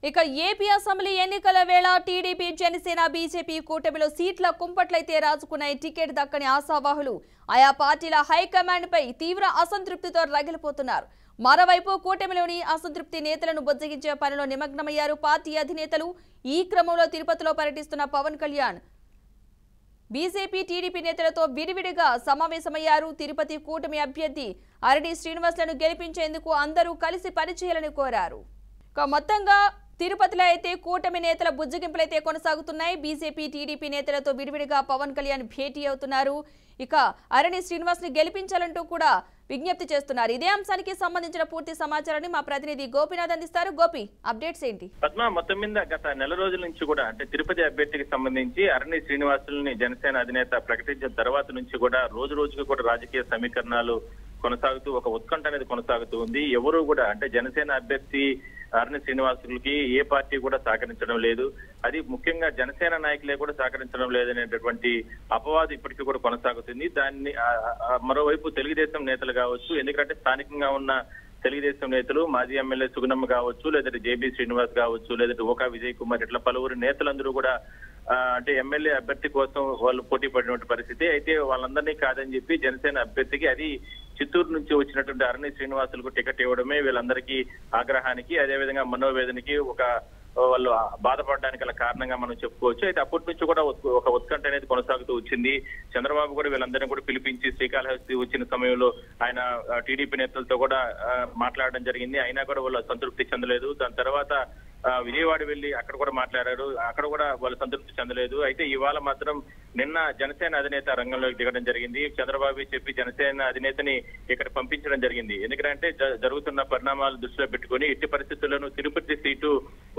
ఇక AP assembly ఎన్నికల వేళ టీడీపీ జనసేన బీజేపీ కూటమిలో సీట్ల కుంపట్లయితే రాజుకున్నాయి. టికెట్ దక్కని ఆశావాహులు ఆయా పార్టీల హైకమాండ్ పై తీవ్ర అసంతృప్తితో రగిలిపోతున్నారు. మరోవైపు కూటమిలోని అసంతృప్తి నేతలను బొజ్జగించే పనిలో నిమగ్నమయ్యారు పార్టీ అధినేతలు. ఈ క్రమంలో తిరుపతిలో పర్యటిస్తున్న పవన్ కళ్యాణ్ బీజేపీ టీడీపీ నేతలతో విడివిడిగా సమావేశమయ్యారు. తిరుపతి కూటమి అభ్యర్థి అరణి శ్రీనివాసులను గెలిపించేందుకు అందరూ కలిసి పనిచేయాలని కోరారు. మొత్తంగా తిరుపతిలో అయితే కూటమి నేతల బుజ్జగింపులైతే కొనసాగుతున్నాయి. బీజేపీ టీడీపీ నేతలతో విడివిడిగా పవన్ కళ్యాణ్ భేటీ అవుతున్నారు. ఇక అరణి శ్రీనివాస్ ని గెలిపించాలంటూ కూడా విజ్ఞప్తి చేస్తున్నారు. ఇదే అంశానికి సంబంధించిన పూర్తి సమాచారాన్ని మా ప్రతినిధి గోపినాథ్ అందిస్తారు. గోపి, అప్డేట్స్ ఏంటి? పద్మ, మొత్తం మీద గత నెల రోజుల నుంచి కూడా అంటే తిరుపతి అభ్యర్థికి సంబంధించి అరణి శ్రీనివాసుల్ని జనసేన అధినేత ప్రకటించిన తర్వాత నుంచి కూడా రోజు రోజుకు కూడా రాజకీయ సమీకరణాలు కొనసాగుతూ ఒక ఉత్కంఠ అనేది కొనసాగుతూ ఉంది. ఎవరు కూడా అంటే జనసేన అభ్యర్థి అరణి శ్రీనివాసులకి ఏ పార్టీ కూడా సహకరించడం లేదు. అది ముఖ్యంగా జనసేన నాయకులే కూడా సహకరించడం లేదనేటటువంటి అపవాదం ఇప్పటికీ కూడా కొనసాగుతుంది. దాన్ని మరోవైపు తెలుగుదేశం నేతలు కావచ్చు, ఎందుకంటే స్థానికంగా ఉన్న తెలుగుదేశం నేతలు మాజీ ఎమ్మెల్యే సుగుణమ్మ కావచ్చు, లేదంటే జేబీ శ్రీనివాస్ కావచ్చు, లేదంటే ఓకా విజయ్ కుమార్, ఇట్లా పలువురు నేతలందరూ కూడా అంటే ఎమ్మెల్యే అభ్యర్థి కోసం వాళ్ళు పోటీ పడినటువంటి పరిస్థితి. అయితే వాళ్ళందరినీ కాదని చెప్పి జనసేన అభ్యర్థికి, అది చిత్తూరు నుంచి వచ్చినటువంటి అరణి శ్రీనివాసులకు టికెట్ ఇవ్వడమే వీళ్ళందరికీ ఆగ్రహానికి, అదేవిధంగా మనోవేదనకి వాళ్ళు బాధపడడానికి గల కారణంగా మనం చెప్పుకోవచ్చు. అయితే అప్పటి నుంచి కూడా ఒక ఉత్కంఠ అనేది కొనసాగుతూ వచ్చింది. చంద్రబాబు కూడా వీళ్ళందరినీ కూడా పిలిపించి శ్రీకాళహస్తి వచ్చిన సమయంలో ఆయన టీడీపీ నేతలతో కూడా మాట్లాడడం జరిగింది. అయినా కూడా వాళ్ళు సంతృప్తి చెందలేదు. దాని తర్వాత విజయవాడ వెళ్లి అక్కడ కూడా మాట్లాడారు. అక్కడ కూడా వాళ్ళు సంతృప్తి చెందలేదు. అయితే ఇవాళ మాత్రం నిన్న జనసేన అధినేత రంగంలోకి దిగడం జరిగింది. చంద్రబాబు చెప్పి జనసేన అధినేతని ఇక్కడ పంపించడం జరిగింది. ఎందుకంటే జరుగుతున్న పరిణామాలు దృష్టిలో పెట్టుకుని ఎట్టి పరిస్థితుల్లోనూ తిరుపతి సీటు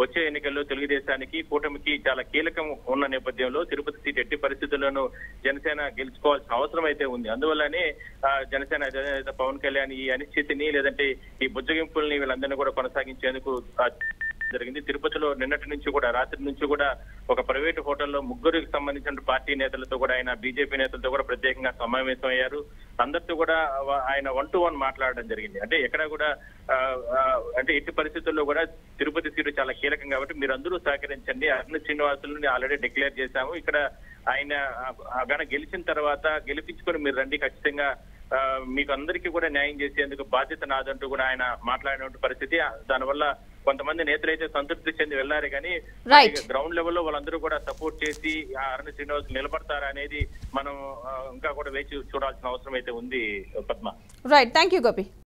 వచ్చే ఎన్నికల్లో తెలుగుదేశానికి కూటమికి చాలా కీలకం ఉన్న నేపథ్యంలో తిరుపతి సీటు ఎట్టి పరిస్థితుల్లోనూ జనసేన గెలుచుకోవాల్సిన అవసరం అయితే ఉంది. అందువల్లనే జనసేన అధినేత పవన్ కళ్యాణ్ ఈ అనిశ్చితిని, లేదంటే ఈ బుజ్జగింపుల్ని వీళ్ళందరినీ కూడా కొనసాగించేందుకు జరిగింది. తిరుపతిలో నిన్నటి నుంచి కూడా, రాత్రి నుంచి కూడా ఒక ప్రైవేటు హోటల్లో ముగ్గురికి సంబంధించిన పార్టీ నేతలతో కూడా ఆయన బీజేపీ నేతలతో కూడా ప్రత్యేకంగా సమావేశం అయ్యారు. అందరితో కూడా ఆయన 1-to-1 మాట్లాడడం జరిగింది. అంటే ఎక్కడ కూడా అంటే ఎట్టి పరిస్థితుల్లో కూడా తిరుపతి సీటు చాలా కీలకం కాబట్టి మీరందరూ సహకరించండి. అరణి శ్రీనివాసులని ఆల్రెడీ డిక్లేర్ చేశాము. ఇక్కడ ఆయన గెలిచిన తర్వాత గెలిపించుకొని మీరు రండి, ఖచ్చితంగా మీకు అందరికీ కూడా న్యాయం చేసేందుకు బాధ్యత నాదంటూ కూడా ఆయన మాట్లాడిన పరిస్థితి. దానివల్ల కొంతమంది నేతలు అయితే సంతృప్తి చెంది వెళ్లారు, కానీ గ్రౌండ్ లెవెల్లో వాళ్ళందరూ కూడా సపోర్ట్ చేసి అరణి శ్రీనివాస్ నిలబడతారా అనేది మనం ఇంకా కూడా వేచి చూడాల్సిన అవసరం అయితే ఉంది. Padma, right, thank you Gopi.